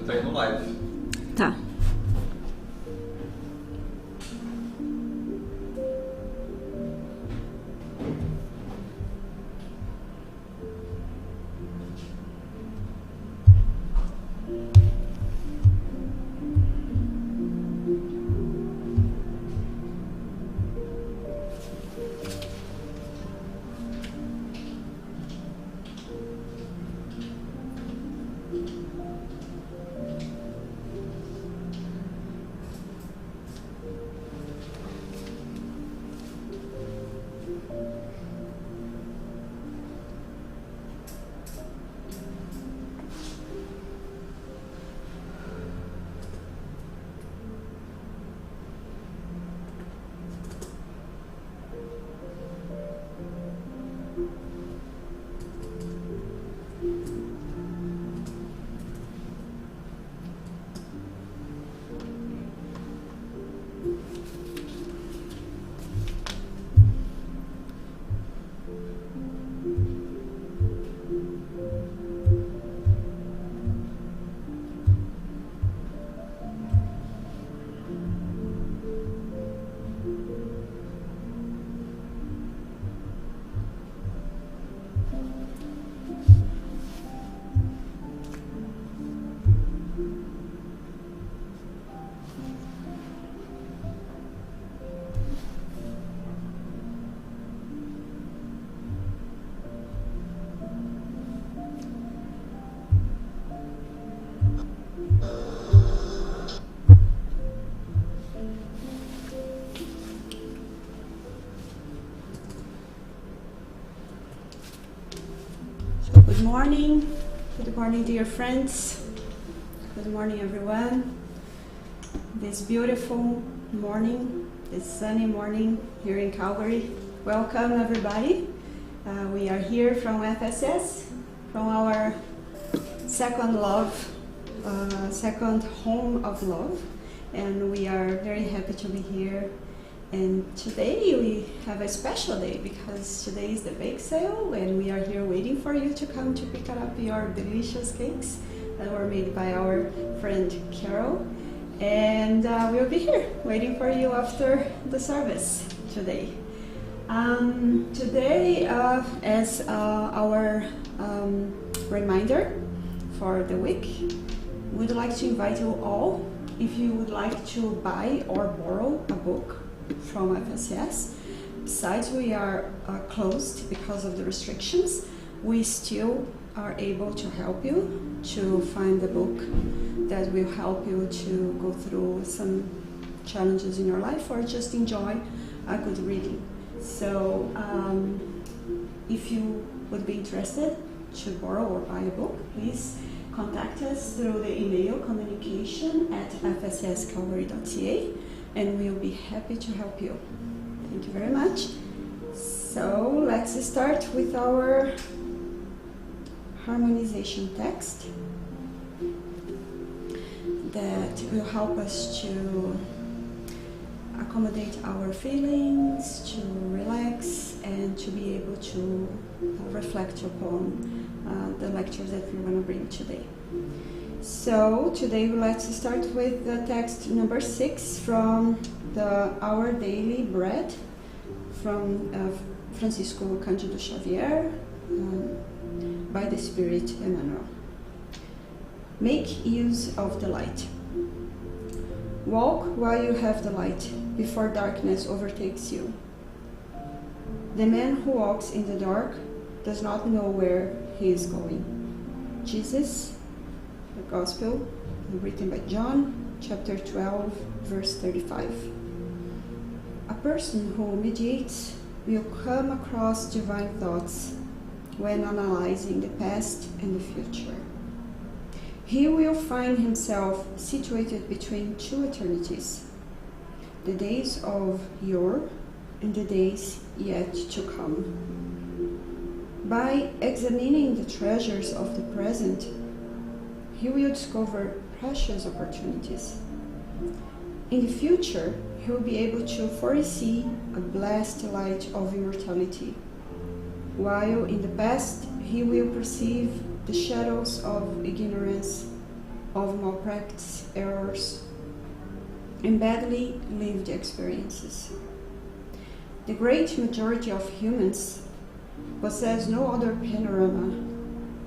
tá indo live. Tá. Good morning, dear friends. Good morning, everyone. This beautiful morning, this sunny morning here in Calgary. Welcome, everybody. We are here from FSS, from our second home of love, and we are very happy to be here. And today we have a special day because today is the bake sale, and we are here waiting for you to come to pick up your delicious cakes that were made by our friend Carol. And we'll be here waiting for you after the service today. Today, as our reminder for the week, we'd like to invite you all, if you would like to buy or borrow a book from FSS. Besides, we are closed because of the restrictions. We still are able to help you to find the book that will help you to go through some challenges in your life or just enjoy a good reading. So if you would be interested to borrow or buy a book, please contact us through the email communication@fsscalgary.ca, and we'll be happy to help you. Thank you very much. So let's start with our harmonization text that will help us to accommodate our feelings, to relax, and to be able to reflect upon the lectures that we're going to bring today. So today let's start with the text number 6 from the Our Daily Bread from Francisco Cândido Xavier by the Spirit Emmanuel. Make use of the light. Walk while you have the light, before darkness overtakes you. The man who walks in the dark does not know where he is going. Jesus, the Gospel, written by John, chapter 12, verse 35. A person who meditates will come across divine thoughts when analyzing the past and the future. He will find himself situated between two eternities, the days of yore and the days yet to come. By examining the treasures of the present, he will discover precious opportunities. In the future, he will be able to foresee a blessed light of immortality, while in the past he will perceive the shadows of ignorance of malpractice, errors, and badly lived experiences. The great majority of humans possess no other panorama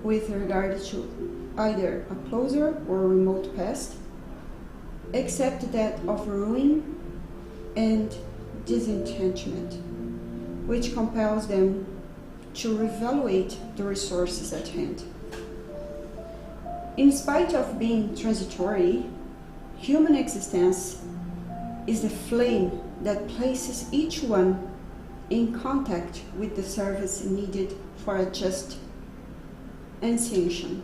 with regard to either a closer or remote past, except that of ruin and disenchantment, which compels them to reevaluate the resources at hand. In spite of being transitory, human existence is the flame that places each one in contact with the service needed for a just ascension.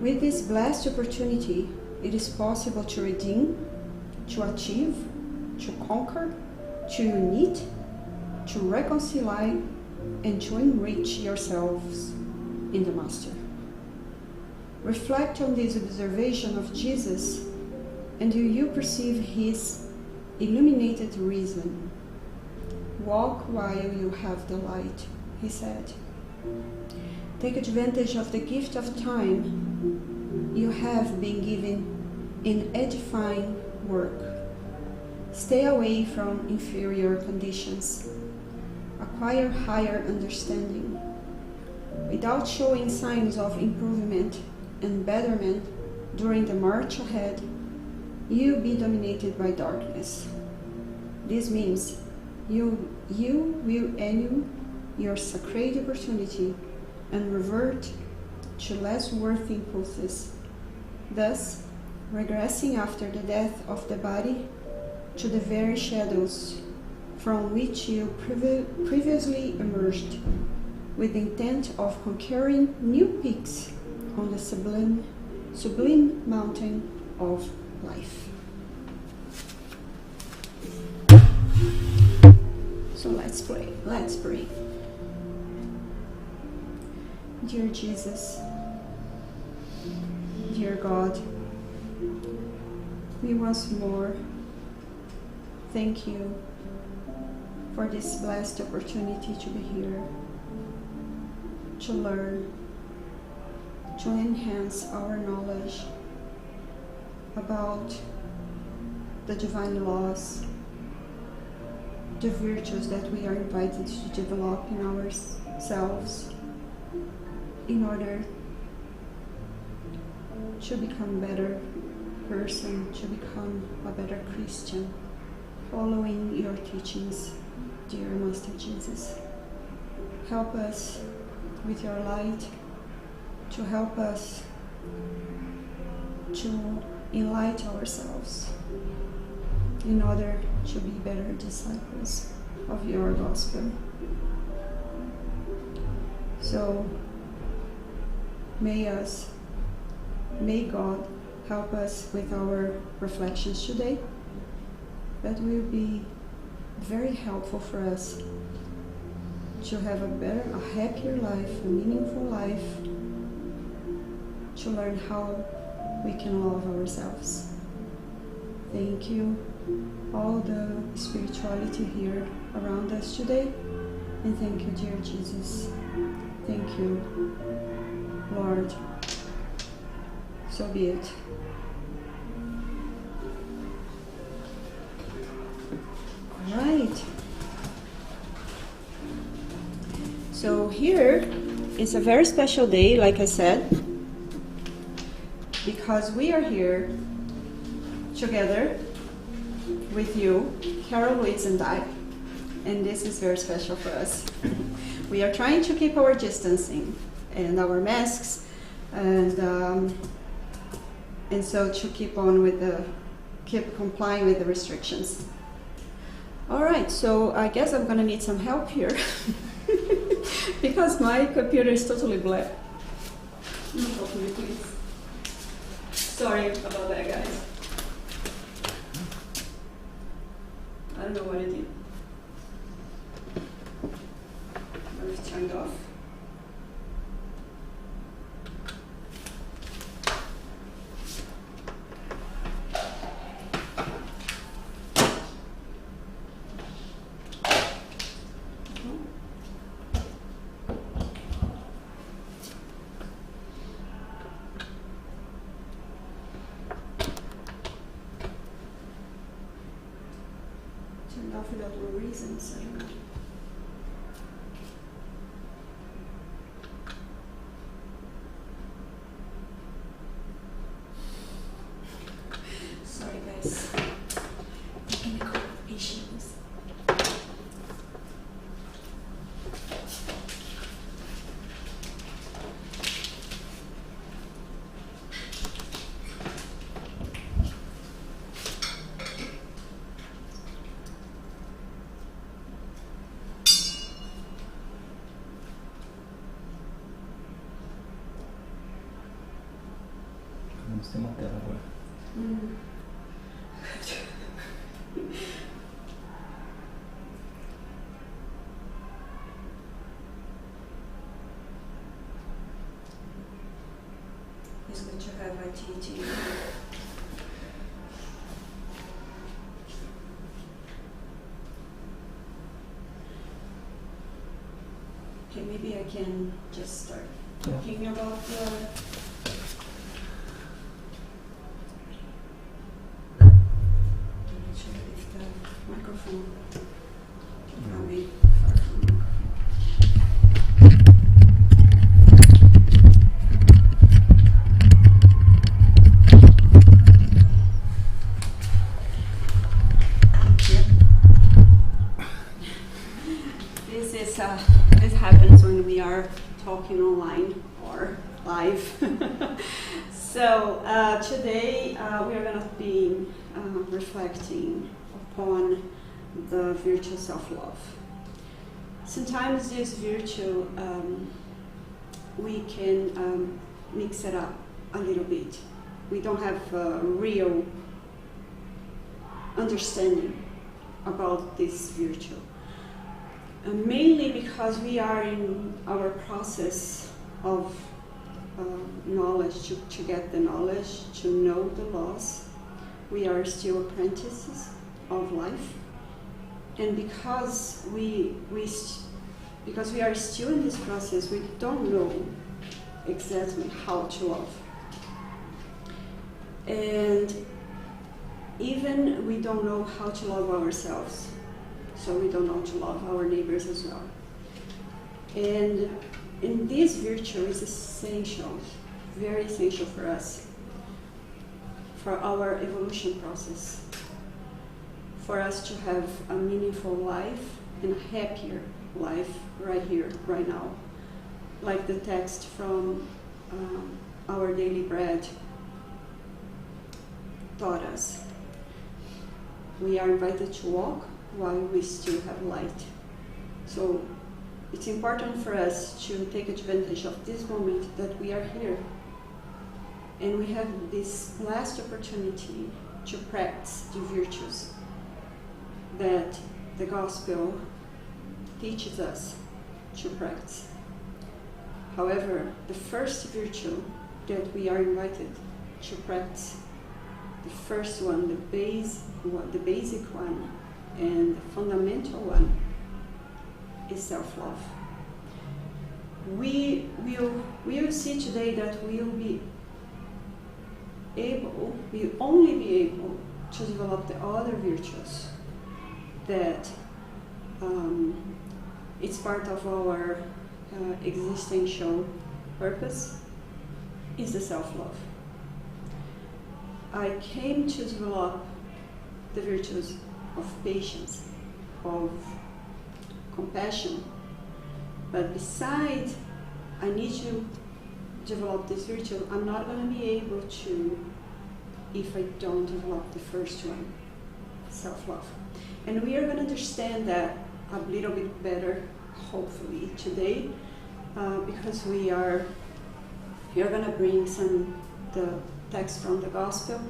With this blessed opportunity, it is possible to redeem, to achieve, to conquer, to unite, to reconcile, and to enrich yourselves in the Master. Reflect on this observation of Jesus, and you perceive his illuminated reason. Walk while you have the light, he said. Take advantage of the gift of time you have been given in edifying work. Stay away from inferior conditions. Acquire higher understanding. Without showing signs of improvement and betterment during the march ahead, you'll be dominated by darkness. This means you will annul your sacred opportunity and revert to less worthy impulses, thus regressing after the death of the body to the very shadows from which you previously emerged, with the intent of conquering new peaks on the sublime mountain of life. So let's pray. Dear Jesus, dear God, we once more thank you for this blessed opportunity to be here, to learn, to enhance our knowledge about the divine laws, the virtues that we are invited to develop in ourselves in order to become a better person, to become a better Christian, following your teachings, dear Master Jesus. Help us with your light, to help us to enlighten ourselves in order to be better disciples of your gospel. So may God help us with our reflections today. That will be very helpful for us to have a happier life, a meaningful life, to learn how we can love ourselves. Thank you, all the spirituality here around us today, and thank you, dear Jesus. Thank you, Lord. So be it. All right. So here is a very special day, like I said, because we are here together with you, Carol, Louise, and I, and this is very special for us. We are trying to keep our distancing and our masks, and so to keep complying with the restrictions. All right, so I guess I'm gonna need some help here because my computer is totally black. Help me, please. Sorry about that, guys. I don't know what I did. I've turned off. off without no reasons. I don't know. Sorry, guys. Technical issues. Vamos ter uma tela agora. It's good to have ITT. Okay, maybe I can just start talking about the. Microphone can be far from the This happens when we are talking online or live. So today we are going to be reflecting upon the virtue self-love. Sometimes this virtue, we can mix it up a little bit. We don't have a real understanding about this virtue. Mainly because we are in our process of knowledge, to get the knowledge, to know the laws. We are still apprentices of life, and because we are still in this process, we don't know exactly how to love, and even we don't know how to love ourselves, so we don't know to love our neighbors as well. And this virtue is essential, very essential for us, for our evolution process, for us to have a meaningful life and a happier life right here, right now. Like the text from Our Daily Bread taught us. We are invited to walk while we still have light. So it's important for us to take advantage of this moment that we are here. And we have this last opportunity to practice the virtues that the gospel teaches us to practice. However, the first virtue that we are invited to practice, the first one, the basic one, and the fundamental one, is self-love. We will see today that we'll only be able to develop the other virtues that it's part of our existential purpose, is the self-love. I came to develop the virtues of patience, of compassion, but besides I need to develop this virtue, I'm not going to be able to if I don't develop the first one, self-love. And we are going to understand that a little bit better, hopefully, today, because we are going to bring the text from the gospel.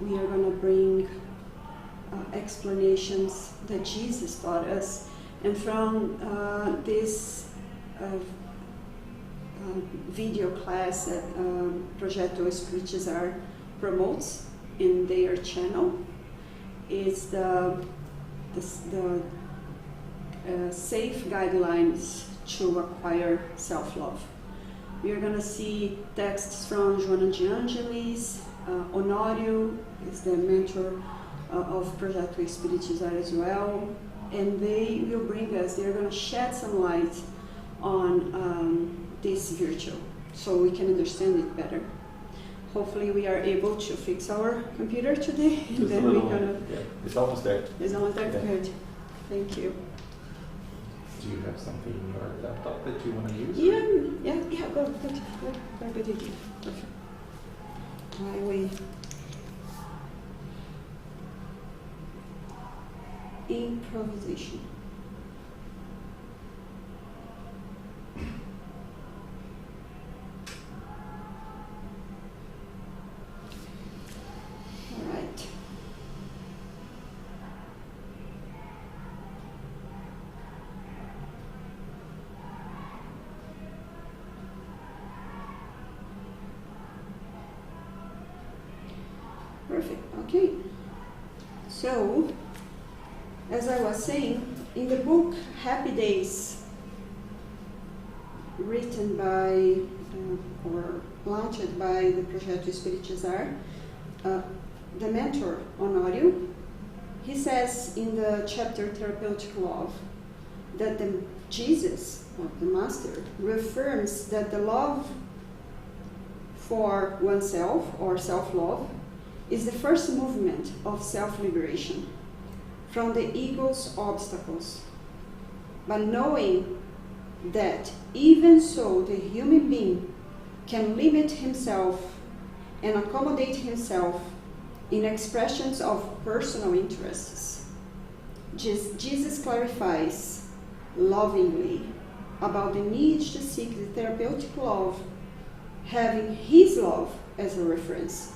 We are going to bring explanations that Jesus taught us, and from this video class that Projeto Spiritist promotes in their channel. Is the safe guidelines to acquire self-love. We are going to see texts from Joana de Angelis. Honório is the mentor of Projeto Spiritizar as well, and they will bring us, they're going to shed some light on this virtue so we can understand it better. Hopefully we are able to fix our computer today, and then we're going to... Yeah, it's almost there. It's almost there? Yeah. Good. Thank you. Do you have something in your laptop that you want to use? Yeah, go, good idea. Perfect. Why we... Improvisation. All right. Perfect. Okay. So, as I was saying, in the book Happy Days, written by or launched by the Projeto Spiritizar, the mentor Honório, he says in the chapter Therapeutic Love that Jesus, or the Master, reaffirms that the love for oneself, or self-love, is the first movement of self-liberation from the ego's obstacles. But knowing that even so the human being can limit himself and accommodate himself in expressions of personal interests, Jesus clarifies lovingly about the need to seek the therapeutic love, having his love as a reference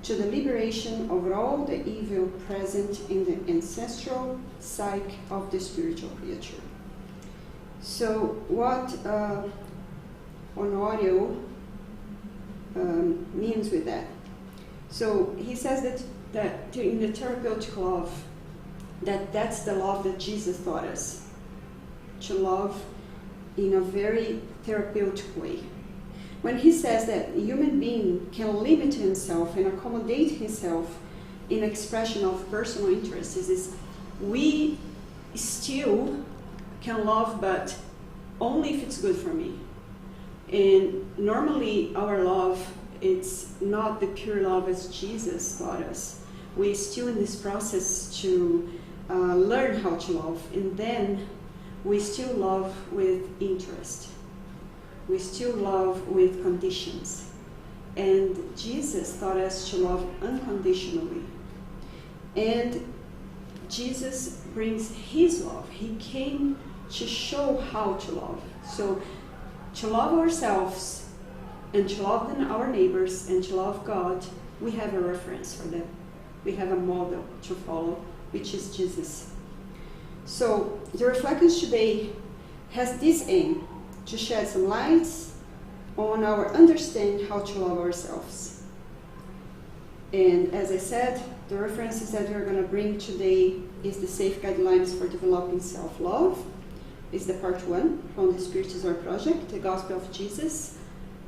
to the liberation of all the evil present in the ancestral psyche of the spiritual creature. So what Honório means with that? So he says that in the therapeutic love, that's the love that Jesus taught us, to love in a very therapeutic way. When he says that a human being can limit himself and accommodate himself in expression of personal interests, is we still can love, but only if it's good for me. And normally our love, it's not the pure love as Jesus taught us. We're still in this process to learn how to love, and then we still love with interest. We still love with conditions. And Jesus taught us to love unconditionally. And Jesus brings his love. He came to show how to love. So to love ourselves and to love our neighbors and to love God, we have a reference for that. We have a model to follow, which is Jesus. So the reflections today has this aim, to shed some lights on our understanding how to love ourselves. And as I said, the references that we're going to bring today is the Safe Guidelines for Developing Self-Love. It's the part 1 from the Spiritizar project, the Gospel of Jesus,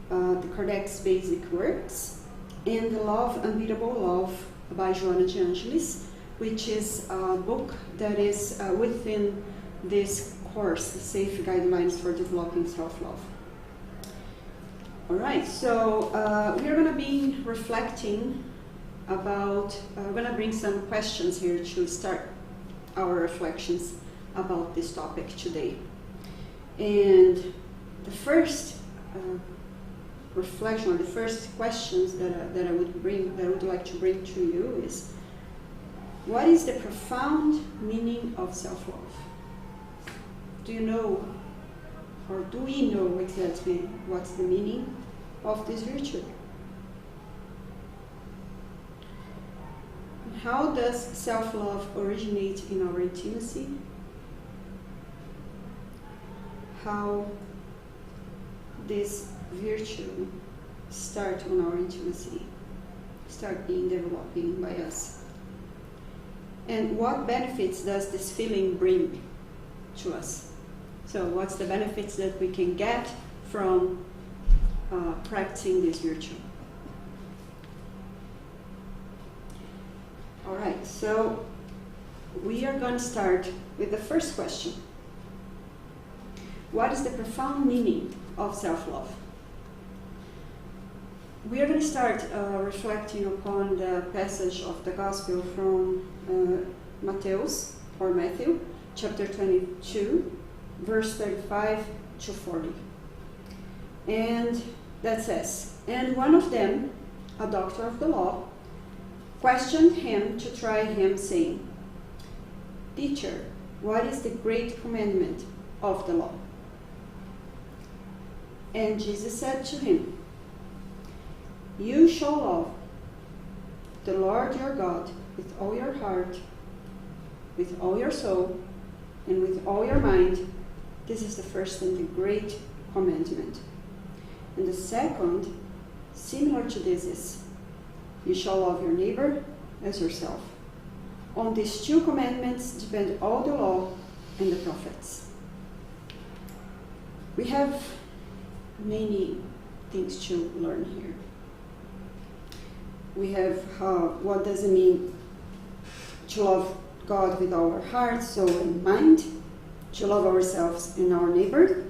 the Kardec's Basic Works, and the Love, Unbeatable Love by Joana de Angelis, which is a book that is within this course, the Safe Guidelines for Developing Self-Love. All right, so we're going to be reflecting about, we're going to bring some questions here to start our reflections about this topic today. And the first reflection, or the first questions that I would like to bring to you is, what is the profound meaning of self-love? Do you know, or do we know exactly what's the meaning of this virtue? How does self-love originate in our intimacy? How this virtue start on our intimacy, start being developing by us? And what benefits does this feeling bring to us? So what's the benefits that we can get from practicing this virtue? All right, so we are going to start with the first question. What is the profound meaning of self-love? We are going to start reflecting upon the passage of the Gospel from Matthew, chapter 22, verse 35 to 40. And that says, "And one of them, a doctor of the law, questioned him to try him, saying, 'Teacher, what is the great commandment of the law?' And Jesus said to him, 'You shall love the Lord your God with all your heart, with all your soul, and with all your mind. This is the first and the great commandment. And the second, similar to this, is, you shall love your neighbor as yourself. On these two commandments depend all the law and the prophets.'" We have many things to learn here. We have what does it mean to love God with our heart, soul, and mind, to love ourselves and our neighbor.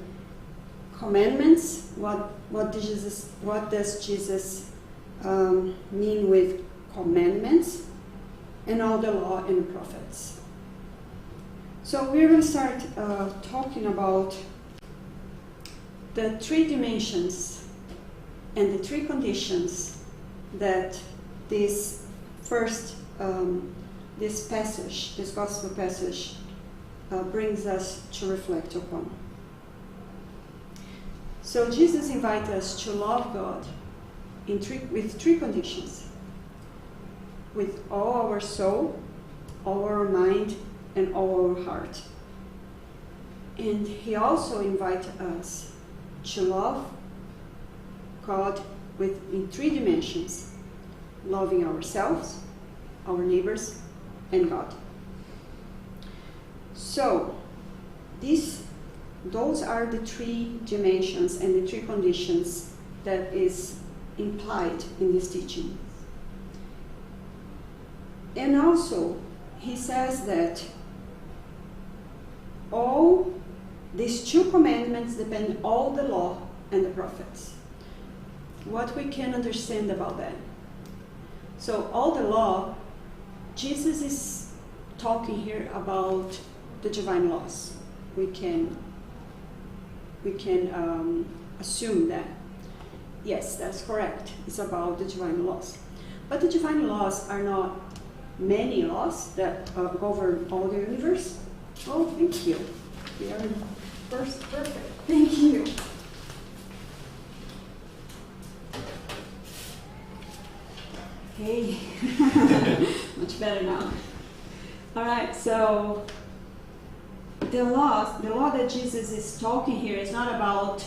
Commandments, what does Jesus mean with commandments, and all the law and the prophets. So we're going to start talking about the three dimensions and the three conditions that this first, this passage, this gospel passage, brings us to reflect upon. So Jesus invites us to love God with three conditions: with all our soul, all our mind, and all our heart. And he also invites us to love God in three dimensions: loving ourselves, our neighbors, and God. So those are the three dimensions and the three conditions that is implied in this teaching. And also, he says that all these two commandments depend on all the law and the prophets. What we can understand about that? So all the law, Jesus is talking here about the divine laws. We can assume that, yes, that's correct. It's about the divine laws. But the divine laws are not many laws that govern all the universe. Oh, thank you. We are perfect. Thank you. Okay. Much better now. All right, so the law that Jesus is talking here is not about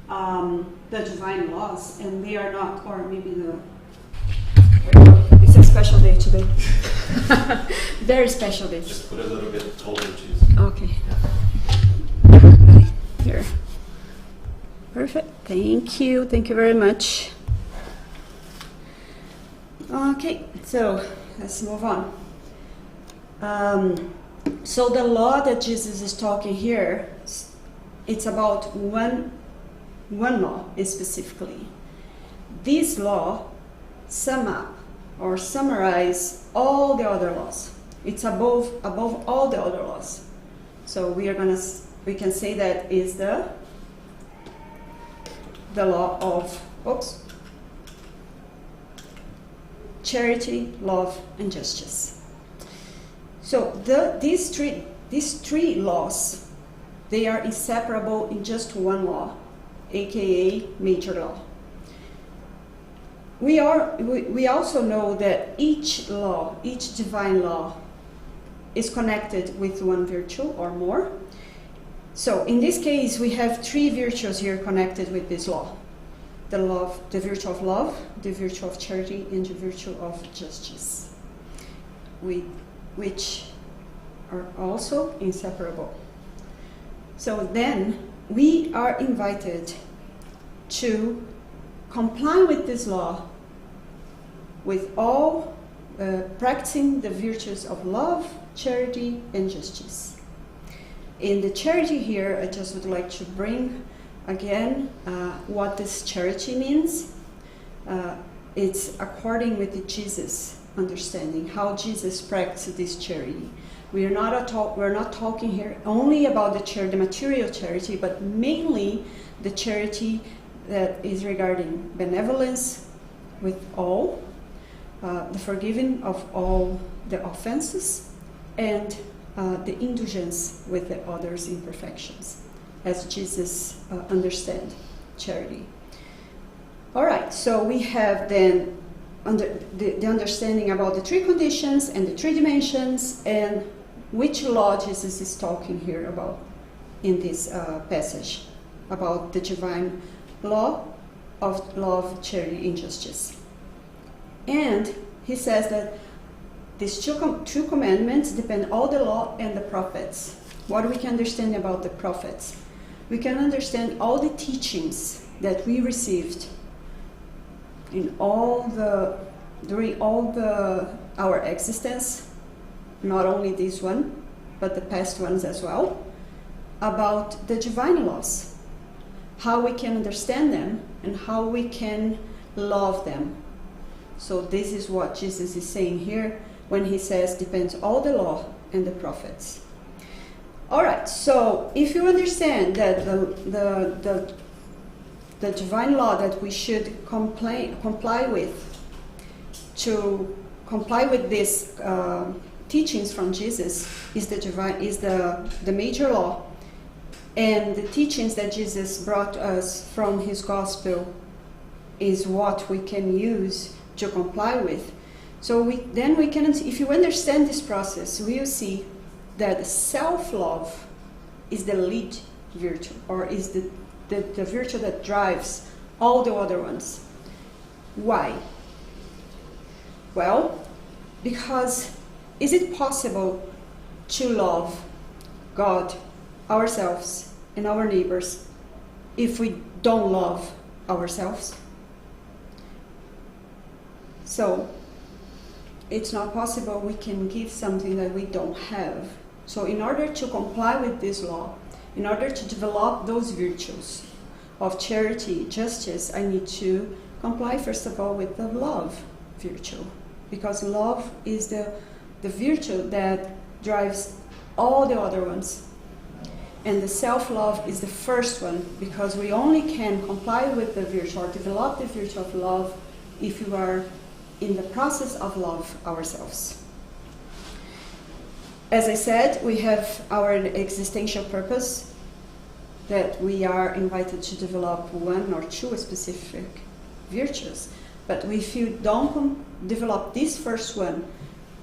the divine laws, and they are not, or maybe it's a special day today. Very special day. Just put a little bit colder cheese. Okay. Here. Perfect. Thank you. Thank you very much. Okay, so let's move on. So the law that Jesus is talking here, it's about one law specifically. This law sum up or summarize all the other laws. It's above all the other laws. So we can say that is the law of charity, love, and justice. So these three laws, they are inseparable in just one law, aka major law. We also know that each law, each divine law, is connected with one virtue or more. So in this case, we have three virtues here connected with this law: the virtue of love, the virtue of charity, and the virtue of justice, which are also inseparable. So then we are invited to comply with this law with all practicing the virtues of love, charity, and justice. In the charity here, I just would like to bring again what this charity means. It's according with the Jesus understanding, how Jesus practiced this charity. We're not talking here only about the material charity, but mainly the charity that is regarding benevolence with all, the forgiving of all the offenses, and the indulgence with the others' imperfections, as Jesus understand charity. All right, so we have then the understanding about the three conditions and the three dimensions, and which law Jesus is talking here about in this passage, about the divine law of love, charity, and justice. And he says that these two commandments depend all the law and the prophets. What we can understand about the prophets? We can understand all the teachings that we received during all our existence, not only this one, but the past ones as well, about the divine laws, how we can understand them and how we can love them. So this is what Jesus is saying here when he says depends all the law and the prophets. All right, so if you understand that the divine law that we should comply with, to comply with these teachings from Jesus is the major law, and the teachings that Jesus brought us from his gospel is what we can use to comply with. So we can, if you understand this process, we will see that self-love is the lead virtue, or is the virtue that drives all the other ones. Why? Well, because is it possible to love God, ourselves, and our neighbors if we don't love ourselves? So it's not possible we can give something that we don't have. So in order to comply with this law, in order to develop those virtues of charity, justice, I need to comply first of all with the love virtue, because love is the virtue that drives all the other ones. And the self-love is the first one, because we only can comply with the virtue or develop the virtue of love if we are in the process of love ourselves. As I said, we have our existential purpose, that we are invited to develop one or two specific virtues. But if you don't develop this first one,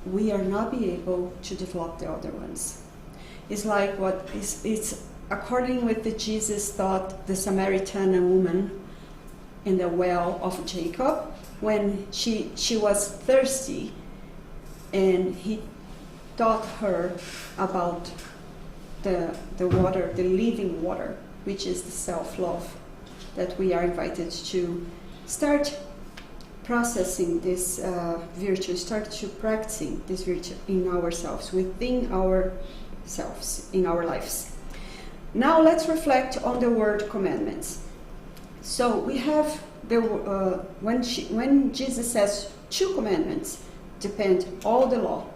we are not be able to develop the other ones. It's like it's according with the Jesus thought the Samaritan woman in the well of Jacob, when she was thirsty, and he taught her about the water, the living water, which is the self-love, that we are invited to start processing this virtue, start to practicing this virtue in ourselves, within ourselves, in our lives. Now let's reflect on the word commandments. So we have when Jesus says two commandments depend all the law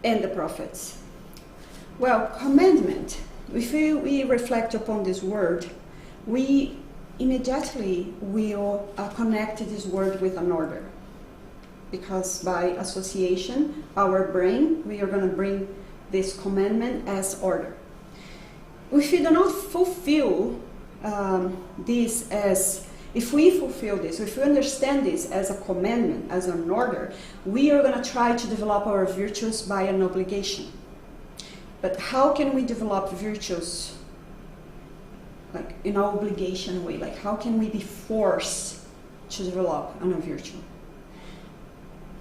and the prophets. Well, commandment, if we reflect upon this word, we immediately will connect this word with an order, because by association, our brain, we are going to bring this commandment as order. If we do not fulfill this as, if we fulfill this, if we understand this as a commandment, as an order, we are going to try to develop our virtues by an obligation. But how can we develop virtues like in an obligation way? Like how can we be forced to develop a virtue?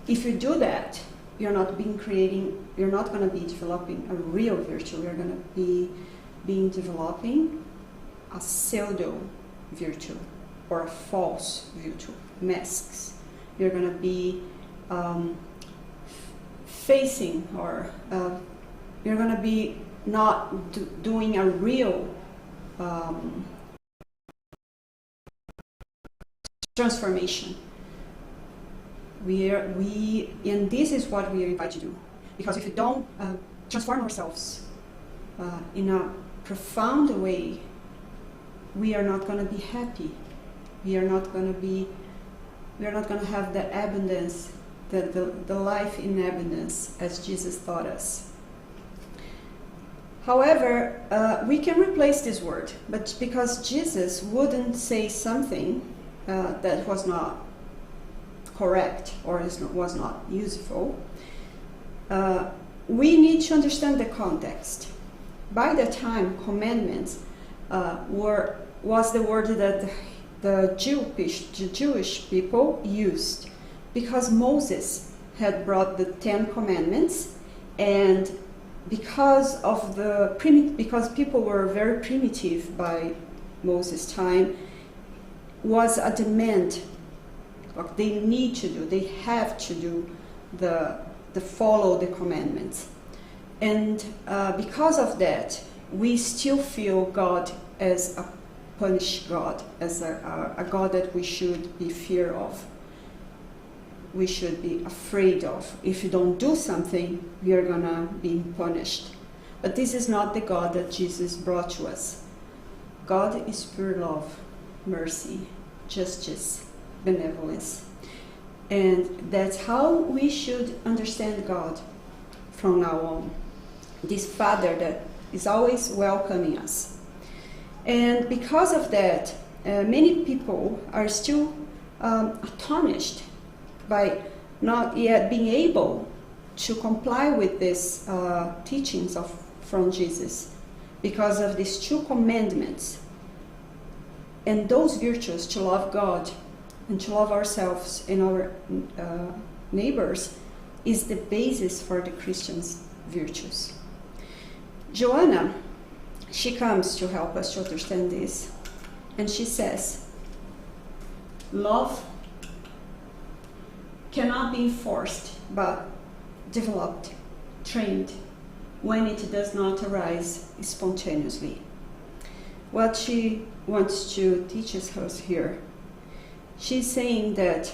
If you do that, you're not going to be developing a real virtue. You're going to be developing a pseudo virtue or a false virtue, masks. We are going to be facing, or we're going to be not doing a real transformation. And this is what we are invited to do. Because if we don't transform ourselves in a profound way, we are not going to be happy. We are not going to have the abundance, the life in abundance as Jesus taught us. However, we can replace this word, but because Jesus wouldn't say something that was not correct or was not useful, we need to understand the context. By the time commandments was the word that the Jewish people used, because Moses had brought the 10 Commandments, and because people were very primitive by Moses' time, was a demand. They need to do, they have to do the follow the commandments. And because of that, we still feel God as a punished God, as a God that we should be fear of. We should be afraid of. If you don't do something, we are going to be punished. But this is not the God that Jesus brought to us. God is pure love, mercy, justice, benevolence. And that's how we should understand God from now on. This Father that is always welcoming us. And because of that, many people are still astonished by not yet being able to comply with these teachings from Jesus, because of these 2 commandments. And those virtues, to love God and to love ourselves and our neighbors, is the basis for the Christian's virtues. Joanna, she comes to help us to understand this, and she says, love cannot be enforced but developed, trained, when it does not arise spontaneously. What she wants to teach us here, she's saying that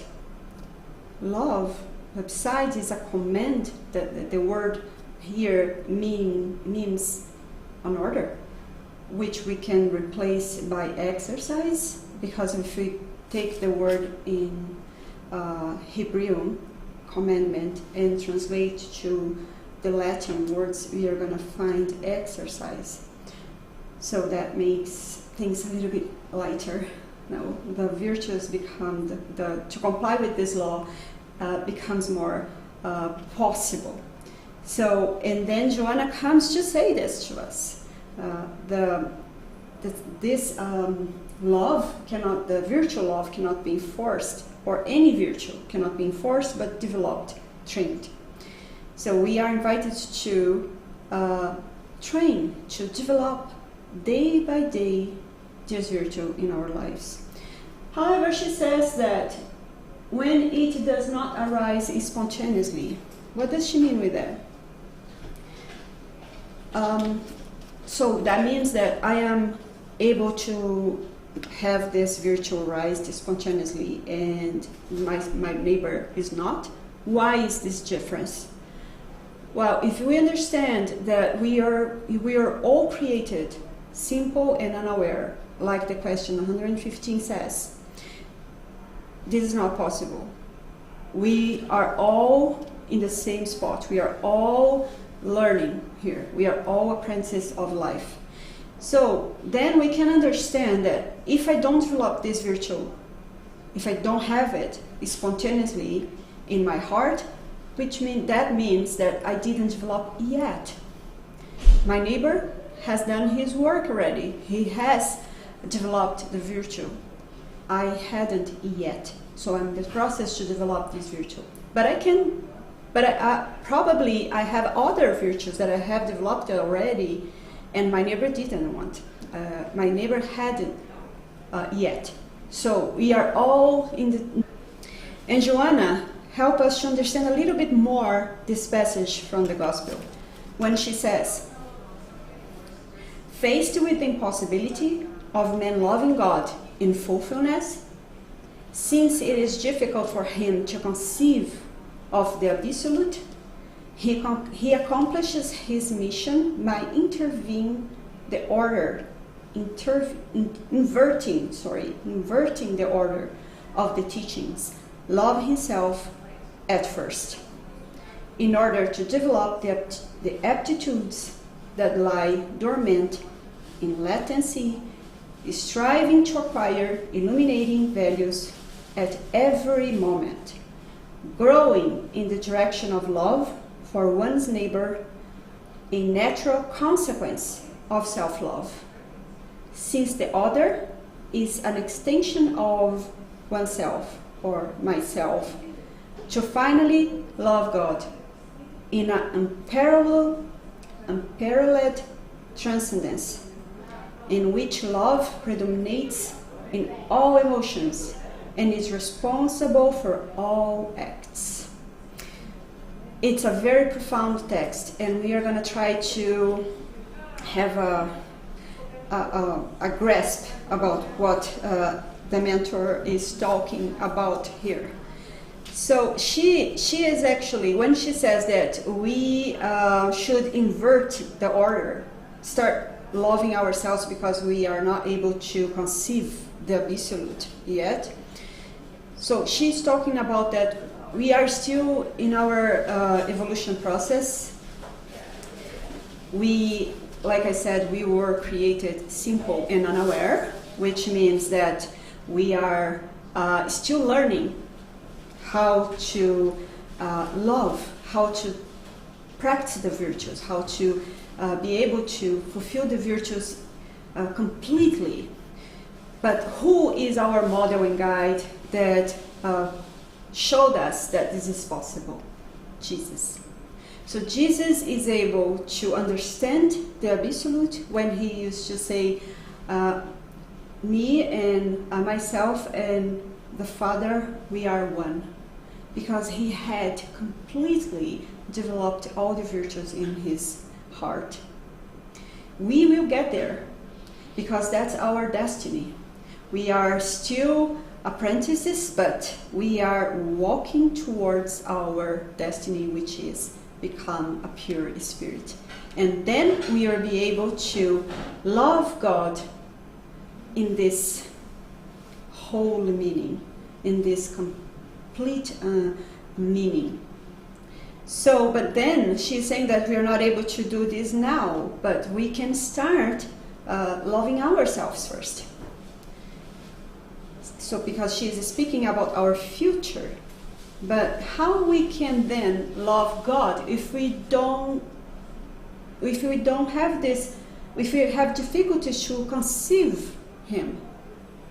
love, besides is a command, that the word here means an order, which we can replace by exercise, because if we take the word in Hebrew, commandment, and translate to the Latin words, we are going to find exercise. So that makes things a little bit lighter. Now, the virtues become, to comply with this law becomes more possible. So, and then Joanna comes to say this to us. This love cannot, the virtual love cannot be enforced, or any virtue cannot be enforced, but developed, trained. So we are invited to train, to develop day by day this virtue in our lives. However, she says that when it does not arise spontaneously, what does she mean with that? So that means that I am able to have this virtue rise spontaneously and my neighbor is not. Why is this difference? Well, if we understand that we are all created simple and unaware, like the question 115 says, this is not possible. We are all in the same spot. We are all learning here. We are all apprentices of life. So then we can understand that if I don't develop this virtue, if I don't have it spontaneously in my heart, that means that I didn't develop yet. My neighbor has done his work already. He has developed the virtue. I hadn't yet. So I'm in the process to develop this virtue. But probably I have other virtues that I have developed already, and my neighbor didn't want. My neighbor hadn't yet. So we are all in the... And Joanna help us to understand a little bit more this passage from the Gospel when she says, faced with the impossibility of man loving God in fullness, since it is difficult for him to conceive of the absolute, he accomplishes his mission by inverting the order of the teachings, love himself at first, in order to develop the aptitudes that lie dormant in latency, striving to acquire illuminating values at every moment, growing in the direction of love for one's neighbor, a natural consequence of self-love, since the other is an extension of oneself or myself, to finally love God in an unparalleled transcendence, in which love predominates in all emotions and is responsible for all acts. It's a very profound text, and we are going to try to have a grasp about what the mentor is talking about here. So she is actually, when she says that we should invert the order, start loving ourselves because we are not able to conceive the absolute yet. So she's talking about that we are still in our evolution process. We, like I said, we were created simple and unaware, which means that we are still learning how to love, how to practice the virtues, how to be able to fulfill the virtues completely. But who is our model and guide that showed us that this is possible? Jesus. So Jesus is able to understand the absolute when he used to say, me and myself and the Father, we are one. Because he had completely developed all the virtues in his heart. We will get there because that's our destiny. We are still apprentices, but we are walking towards our destiny, which is become a pure spirit. And then we will be able to love God in this whole meaning, in this complete meaning. So, but then she's saying that we are not able to do this now, but we can start loving ourselves first. So, because she is speaking about our future, but how we can then love God if we don't have this, if we have difficulties to conceive Him?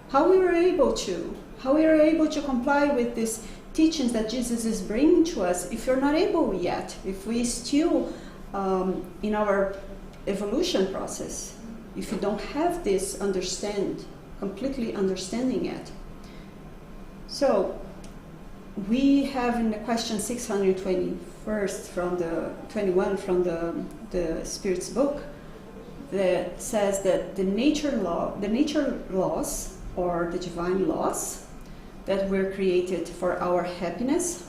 How we are able to comply with these teachings that Jesus is bringing to us if we're not able yet, if we still in our evolution process, if we don't have this completely understanding yet. So we have in the question 621 from the Spirit's book, that says that the nature laws or the divine laws that were created for our happiness,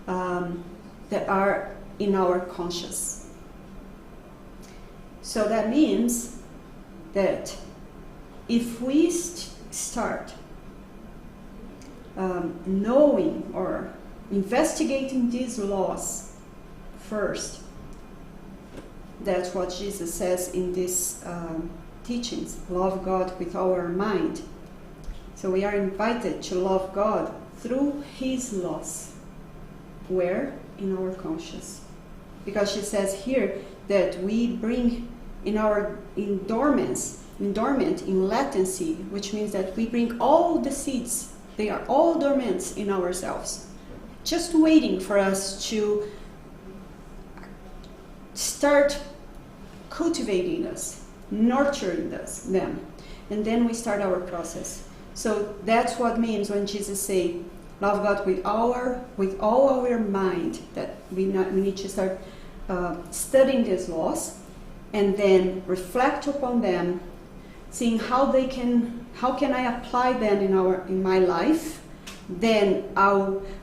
that are in our conscience. So that means that if we start knowing or investigating these laws first, that's what Jesus says in these teachings, love God with our mind. So we are invited to love God through His laws. Where? In our conscience. Because she says here that we bring in dormant, in latency, which means that we bring all the seeds. They are all dormant in ourselves, just waiting for us to start cultivating us, nurturing them, and then we start our process. So that's what means when Jesus say, Love God with all our mind. That we need to start studying these laws, and then reflect upon them, seeing how can I apply them in my life. Then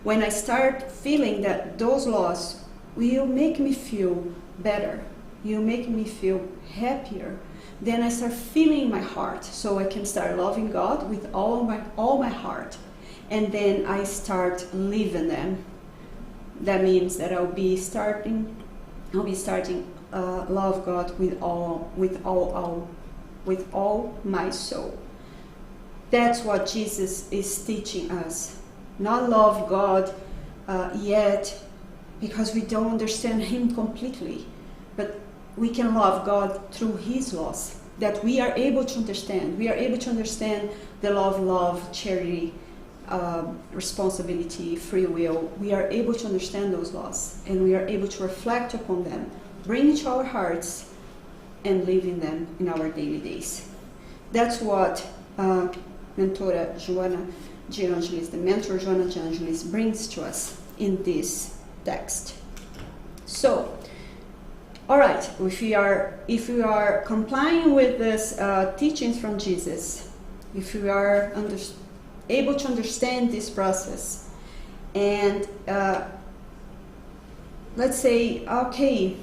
when I start feeling that those laws will make me feel better, will make me feel happier, then I start feeling my heart, so I can start loving God with all my heart, and then I start living them. That means that I'll be starting love God with all my soul. That's what Jesus is teaching us. Not love God yet, because we don't understand Him completely, but we can love God through His laws, that we are able to understand. We are able to understand the law of love, charity, responsibility, free will. We are able to understand those laws, and we are able to reflect upon them, bring it to our hearts, and live in them in our daily days. That's what mentor Joana de Angelis brings to us in this text. So, all right, if we are complying with this teachings from Jesus, if we are able to understand this process, and let's say, okay,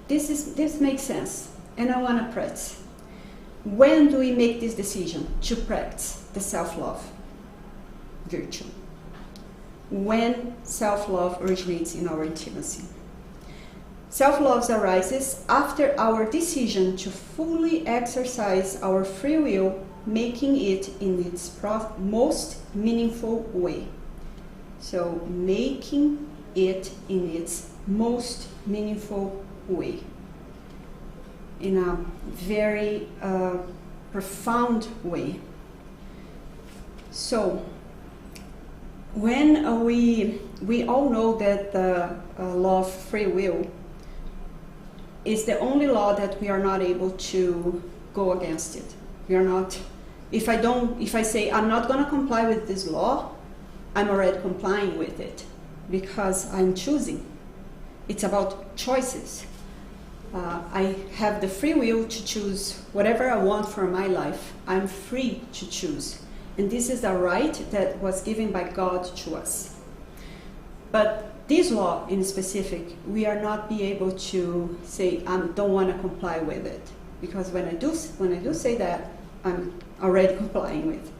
this makes sense, and I want to practice. When do we make this decision to practice the self-love virtue? When self-love originates in our intimacy. Self-love arises after our decision to fully exercise our free will, making it in its most meaningful way. So, making it in its most meaningful way. In a very profound way. So, when we all know that the law of free will is the only law that we are not able to go against it. We are not. If I say I'm not going to comply with this law, I'm already complying with it, because I'm choosing. It's about choices. I have the free will to choose whatever I want for my life. I'm free to choose. And this is a right that was given by God to us. But this law in specific, we are not be able to say, I don't want to comply with it. Because when I do say that, I'm already complying with.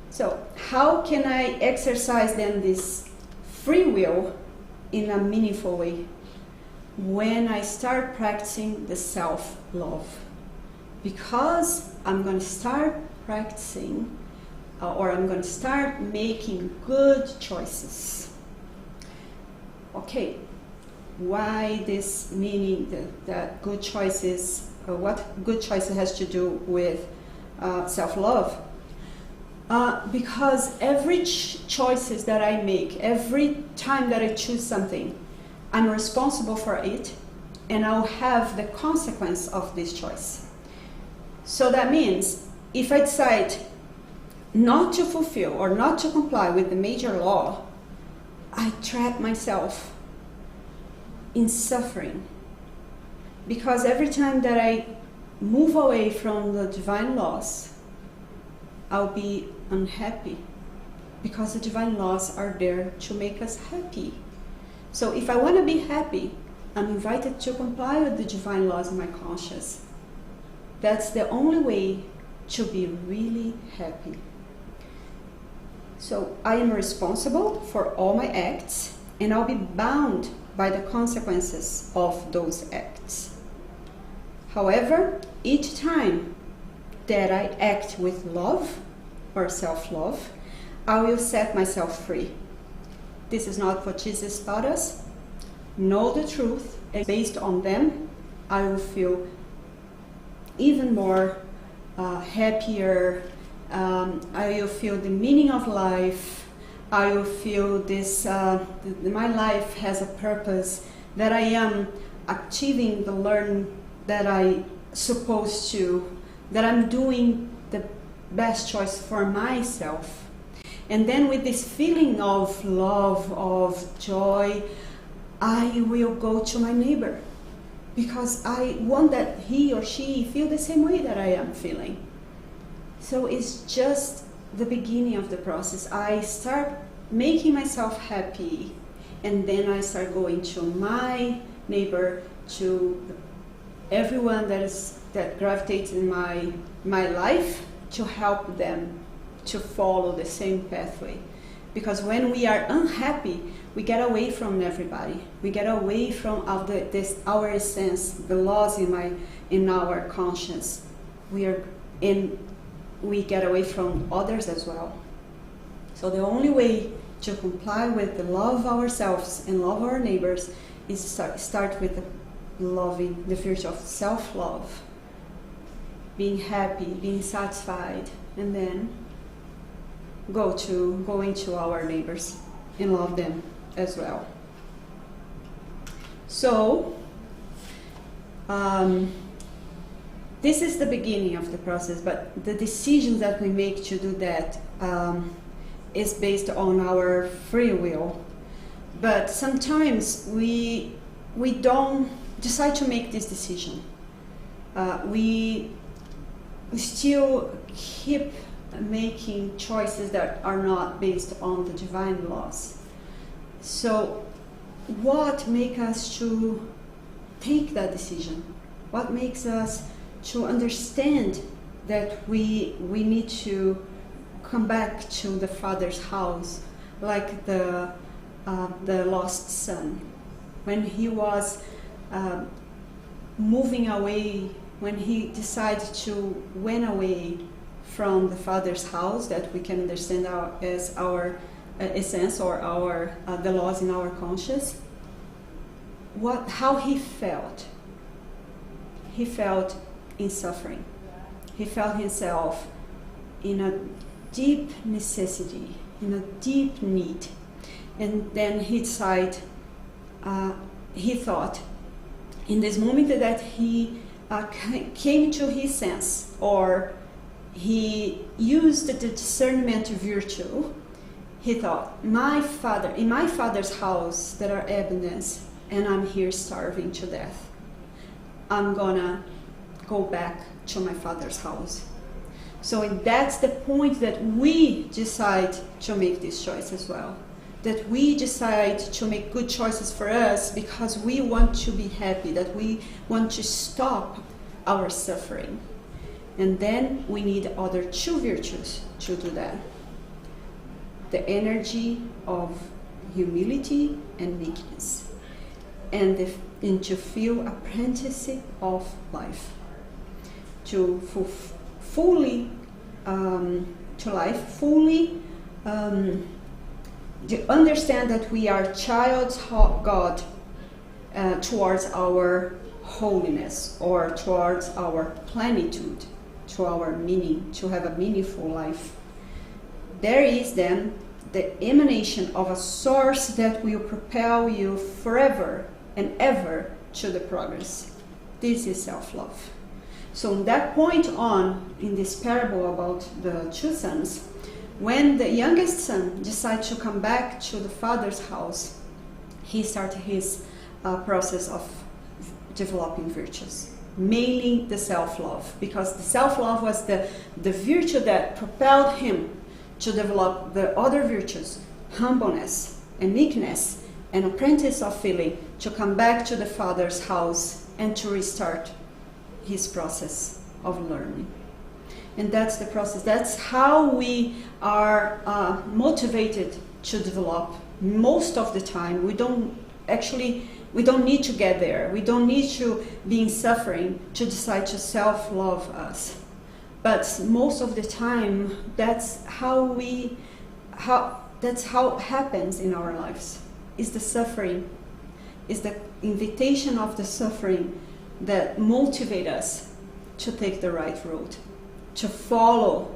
So how can I exercise then this free will in a meaningful way? When I start practicing the self-love. Because I'm going to start practicing, or I'm going to start making good choices. Okay, why this meaning that good choices, what good choices has to do with self-love? Because every choices that I make, every time that I choose something, I'm responsible for it, and I'll have the consequence of this choice. So that means if I decide not to fulfill or not to comply with the major law, I trap myself in suffering. Because every time that I move away from the divine laws, I'll be unhappy. Because the divine laws are there to make us happy. So if I want to be happy, I'm invited to comply with the divine laws in my conscience. That's the only way to be really happy. So I am responsible for all my acts, and I'll be bound by the consequences of those acts. However, each time that I act with love or self-love, I will set myself free. This is not what Jesus taught us. Know the truth, and based on them, I will feel even more happier. I will feel the meaning of life. I will feel this. My life has a purpose. That I am achieving the learning that I supposed to. That I'm doing the best choice for myself. And then with this feeling of love, of joy, I will go to my neighbor because I want that he or she feel the same way that I am feeling. So it's just the beginning of the process. I start making myself happy, and then I start going to my neighbor, to everyone that gravitates in my life, to help them to follow the same pathway. Because when we are unhappy, we get away from everybody. We get away from our essence, the laws in our conscience. We get away from others as well. So the only way to comply with the love of ourselves and love our neighbors is start with loving the virtue of self-love, being happy, being satisfied, and then go into our neighbors and love them as well. So this is the beginning of the process, but the decisions that we make to do that is based on our free will. But sometimes we don't decide to make this decision. We still keep making choices that are not based on the divine laws. So what makes us to take that decision? What makes us to understand that we need to come back to the Father's house, like the lost son, when he was moving away, when he decided to went away from the Father's house, that we can understand as our essence or the laws in our conscience. How he felt? He felt in suffering. He felt himself in a deep necessity, in a deep need. And then he decided, he thought, in this moment that he came to his sense, or he used the discernment virtue, he thought, in my father's house there are abundance, and I'm here starving to death. I'm gonna go back to my father's house. So that's the point that we decide to make this choice as well. That we decide to make good choices for us because we want to be happy, that we want to stop our suffering. And then we need other two virtues to do that. The energy of humility and meekness. And to feel apprenticeship of life. To fully to understand that we are childs of God towards our holiness, or towards our plenitude, to our meaning, to have a meaningful life. There is then the emanation of a source that will propel you forever and ever to the progress. This is self-love. So from that point on, in this parable about the two sons, when the youngest son decided to come back to the father's house, he started his process of developing virtues, mainly the self-love, because the self-love was the virtue that propelled him to develop the other virtues, humbleness and meekness, and apprentice of feeling, to come back to the father's house and to restart his process of learning. And that's the process. That's how we are motivated to develop. Most of the time, we don't need to get there. We don't need to be in suffering to decide to self-love us. But most of the time, that's how it happens in our lives. Is the suffering, is the invitation of the suffering that motivate us to take the right road, to follow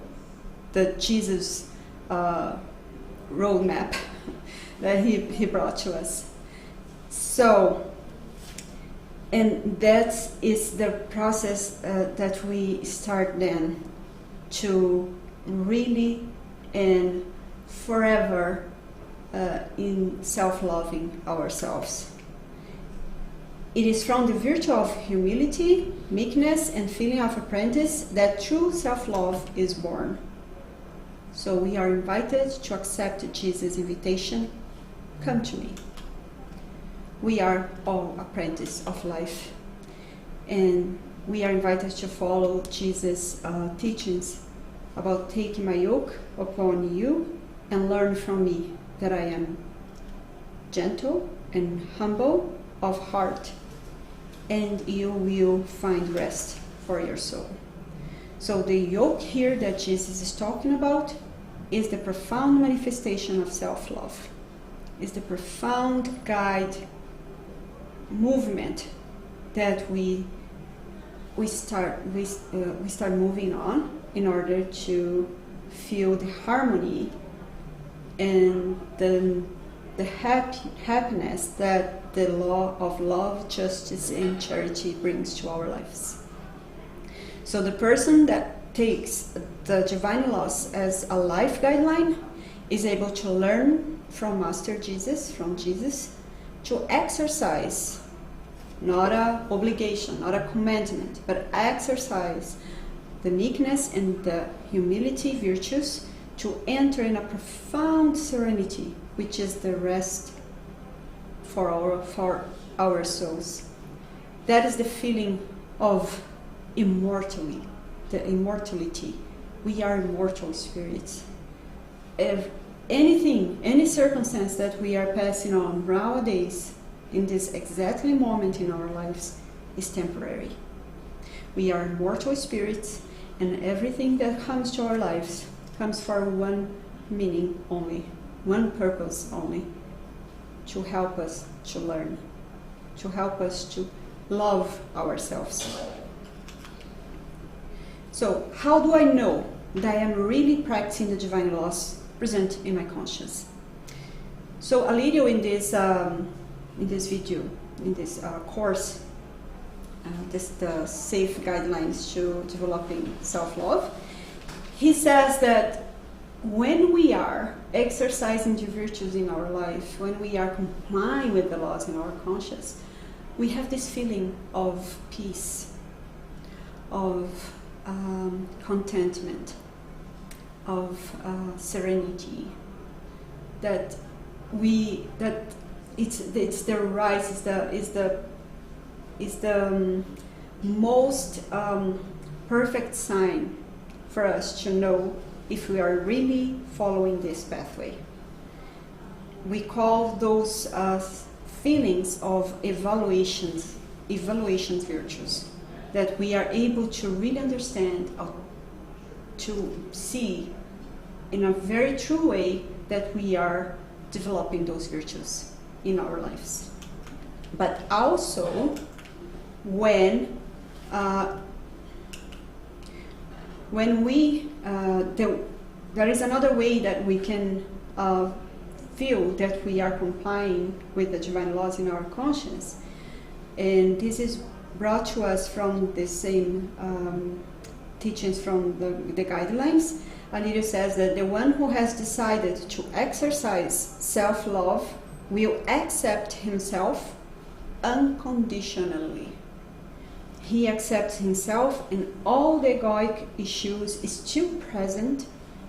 the Jesus roadmap that he brought to us. So, and that is the process that we start then to really and forever in self-loving ourselves. It is from the virtue of humility, meekness, and feeling of apprentice that true self-love is born. So we are invited to accept Jesus' invitation, come to me. We are all apprentices of life, and we are invited to follow Jesus' teachings about taking my yoke upon you and learn from me that I am gentle and humble of heart, and you will find rest for your soul. So the yoke here that Jesus is talking about is the profound manifestation of self-love. Is the profound guide movement that we start moving on in order to feel the harmony and the happiness that the law of love, justice, and charity brings to our lives. So the person that takes the divine laws as a life guideline is able to learn from Master Jesus, from Jesus, to exercise, not an obligation, not a commandment, but exercise the meekness and the humility virtues to enter in a profound serenity, which is the rest for our souls. That is the feeling of immortality. We are immortal spirits. If any circumstance that we are passing on nowadays, in this exactly moment in our lives, is temporary. We are immortal spirits, and everything that comes to our lives comes for one meaning only, one purpose only, to help us to learn, to help us to love ourselves. So, how do I know that I am really practicing the divine laws present in my conscience? So, Alirio in this video, in this course, the safe guidelines to developing self-love, he says that when we are exercising the virtues in our life, when we are complying with the laws in our conscience, we have this feeling of peace, of contentment, of serenity, that it's the rise, is the most perfect sign for us to know if we are really following this pathway. We call those feelings of evaluation virtues, that we are able to really understand, to see in a very true way that we are developing those virtues in our lives. But also when we there is another way that we can feel that we are complying with the divine laws in our conscience, and this is brought to us from the same teachings from the guidelines. Alirio says that the one who has decided to exercise self-love will accept himself unconditionally. He accepts himself and all the egoic issues is still present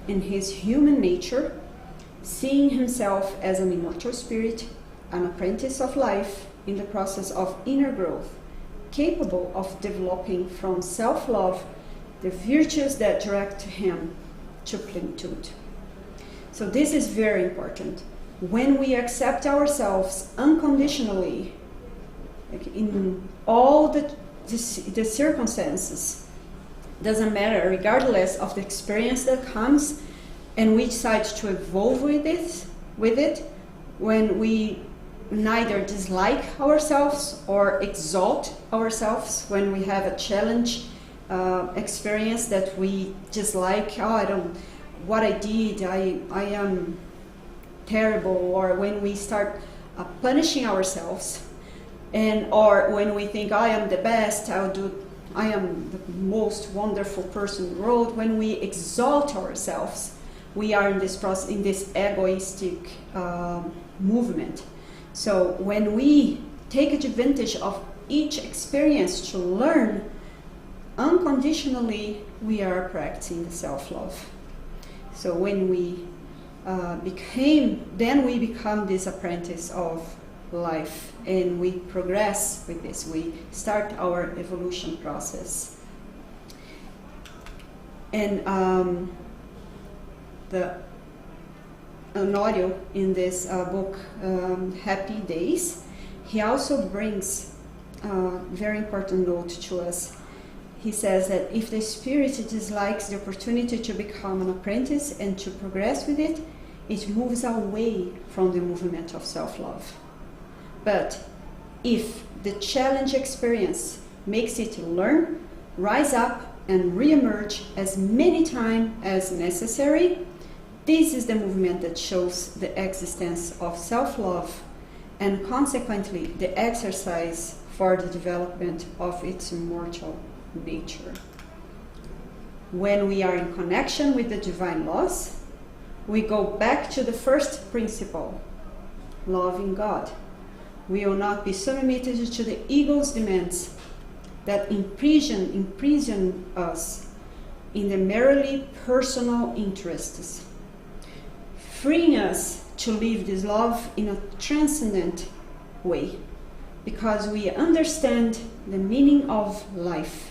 in his human nature, seeing himself as an immortal spirit, an apprentice of life in the process of inner growth, capable of developing from self-love the virtues that direct him to plenitude. So this is very important. When we accept ourselves unconditionally, like in all the circumstances, doesn't matter, regardless of the experience that comes, and we decide to evolve with it, when we neither dislike ourselves or exalt ourselves, when we have a challenge experience that we dislike, what I did, I am terrible, or when we start punishing ourselves, or when we think I am the best, I am the most wonderful person in the world, when we exalt ourselves, we are in this process, in this egoistic movement. So when we take advantage of each experience to learn, unconditionally, we are practicing the self-love. So when we we become this apprentice of life, and we progress with this. We start our evolution process. And an audio in this book, Happy Days, he also brings a very important note to us. He says that if the spirit dislikes the opportunity to become an apprentice and to progress with it, it moves away from the movement of self-love. But if the challenge experience makes it learn, rise up, and re-emerge as many times as necessary, this is the movement that shows the existence of self-love and consequently the exercise for the development of its immortal nature. When we are in connection with the divine laws, we go back to the first principle, loving God. We will not be submitted to the ego's demands that imprison us in the merely personal interests, freeing us to live this love in a transcendent way, because we understand the meaning of life,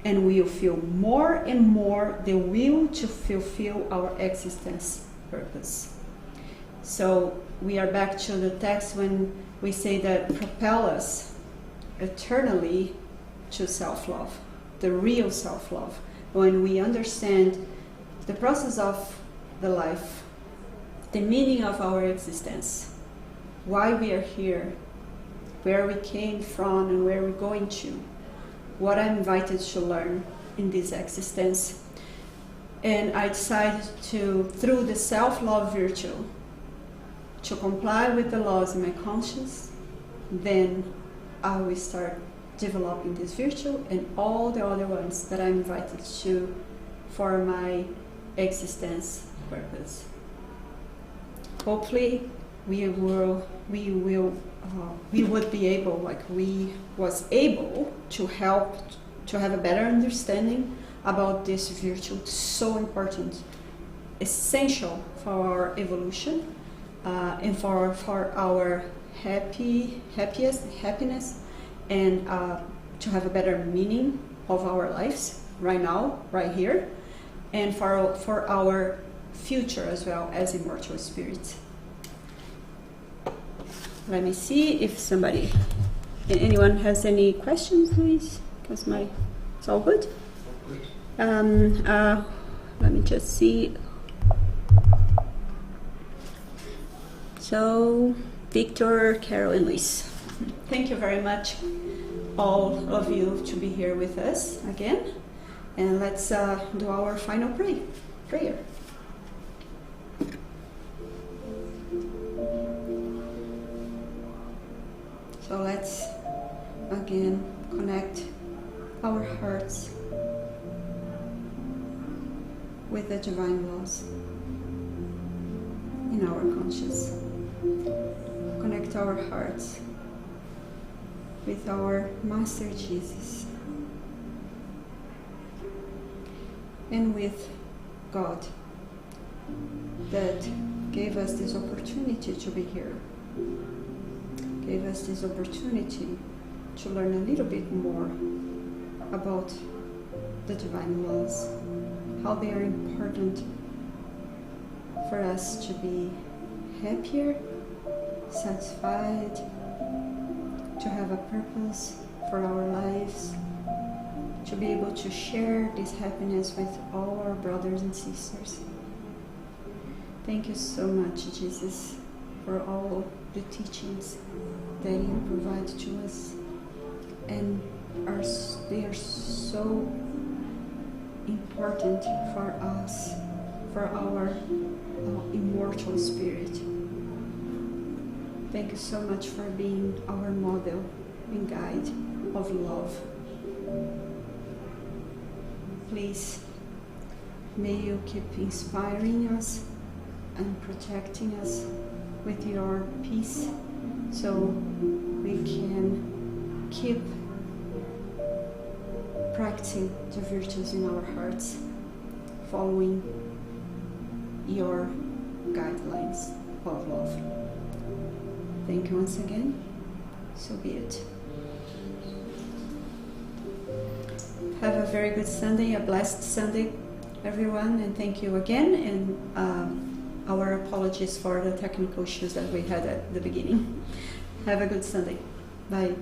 and we will feel more and more the will to fulfill our existence purpose. So we are back to the text when we say that propel us eternally to self-love, the real self-love. When we understand the process of the life, the meaning of our existence, why we are here, where we came from and where we're going to, what I'm invited to learn in this existence. And I decided to, through the self-love virtue, to comply with the laws in my conscience. Then I will start developing this virtue and all the other ones that I'm invited to for my existence purpose. Hopefully we would be able, we was able to help to have a better understanding about this virtue, so important, essential for our evolution, and for our happiness, and to have a better meaning of our lives right now, right here, and for our future as well as immortal spirits. Let me see if anyone has any questions, please, because it's all good. Let me just see. So, Victor, Carol, and Luis, thank you very much, all of you, to be here with us again. And let's do our final prayer. So let's again connect our hearts with the divine laws in our conscience. Connect our hearts with our Master Jesus and with God that gave us this opportunity to be here, gave us this opportunity to learn a little bit more about the divine laws, how they are important for us to be happier, satisfied, to have a purpose for our lives, to be able to share this happiness with all our brothers and sisters. Thank you so much, Jesus, for all the teachings that you provide to us, and they are so important for us, for our immortal spirit. Thank you so much for being our model and guide of love. Please May you keep inspiring us and protecting us with your peace, so we can keep practicing the virtues in our hearts, following your guidelines of love. Thank you once again. So be it. Have a very good Sunday, a blessed Sunday, everyone, and thank you again. And our apologies for the technical issues that we had at the beginning. Have a good Sunday. Bye.